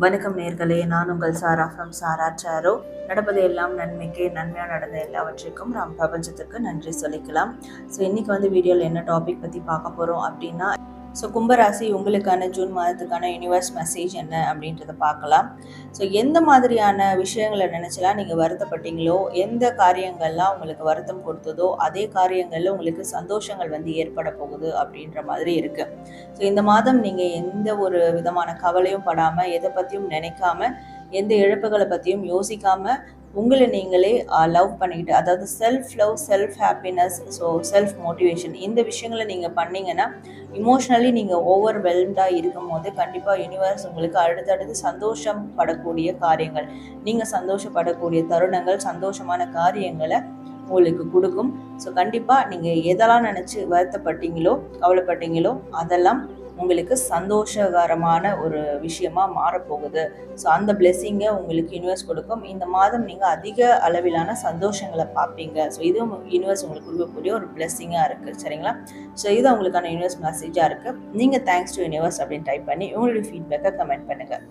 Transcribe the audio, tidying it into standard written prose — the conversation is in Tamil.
வணக்கம் நேர்களே, நான் உங்கள் சாரா ஃப்ரம் சாரா சாரோ. நடப்பது எல்லாம் நன்மைக்கே, நன்மையாக நடந்த எல்லாவற்றுக்கும் நாம் பிரபஞ்சத்துக்கு நன்றி சொல்லிக்கலாம். ஸோ இன்றைக்கி வீடியோவில் என்ன டாபிக் பற்றி பார்க்க போகிறோம் அப்படின்னா, கும்பராசி உங்களுக்கான ஜூன் மாதத்துக்கான யூனிவர்ஸ் மெசேஜ் என்ன அப்படின்றத பார்க்கலாம். ஸோ எந்த மாதிரியான விஷயங்களை நினச்சலாம் நீங்கள் வருத்தப்பட்டீங்களோ, எந்த காரியங்கள்லாம் உங்களுக்கு வருத்தம் கொடுத்ததோ அதே காரியங்களில் உங்களுக்கு சந்தோஷங்கள் ஏற்பட போகுது அப்படின்ற மாதிரி இருக்குது. ஸோ இந்த மாதம் நீங்கள் எந்த ஒரு விதமான கவலையும் படாமல், எதை பற்றியும் நினைக்காம, எந்த இழப்புகளை பற்றியும் யோசிக்காமல் உங்களை நீங்களே லவ் பண்ணிக்கிட்டு, அதாவது self love, self happiness, so self motivation, இந்த விஷயங்களை நீங்கள் பண்ணிங்கன்னா இமோஷ்னலி நீங்கள் ஓவர்வெல்ம்டாக இருக்கும் போது கண்டிப்பாக யூனிவர்ஸ் உங்களுக்கு அடுத்தடுத்து சந்தோஷம் படக்கூடிய காரியங்கள், நீங்கள் சந்தோஷப்படக்கூடிய தருணங்கள், சந்தோஷமான காரியங்களை உங்களுக்கு கொடுக்கும். ஸோ கண்டிப்பாக நீங்கள் எதெல்லாம் நினச்சி வருத்தப்பட்டீங்களோ, கவலைப்பட்டீங்களோ அதெல்லாம் உங்களுக்கு சந்தோஷகரமான ஒரு விஷயமா மாறப்போகுது. ஸோ அந்த பிளெஸ்ஸிங்கை உங்களுக்கு யூனிவர்ஸ் கொடுக்கும். இந்த மாதம் நீங்கள் அதிக அளவிலான சந்தோஷங்களை பார்ப்பீங்க. ஸோ இதுவும் யூனிவர்ஸ் உங்களுக்கு கொடுக்கக்கூடிய ஒரு பிளெஸ்ஸிங்காக இருக்குது. சரிங்களா? ஸோ இது உங்களுக்கான யூனிவர்ஸ் மெசேஜாக இருக்குது. நீங்கள் தேங்க்ஸ் டு யூனிவர்ஸ் அப்படின்னு டைப் பண்ணி உங்களுடைய ஃபீட்பேக்கை கமெண்ட் பண்ணுங்கள்.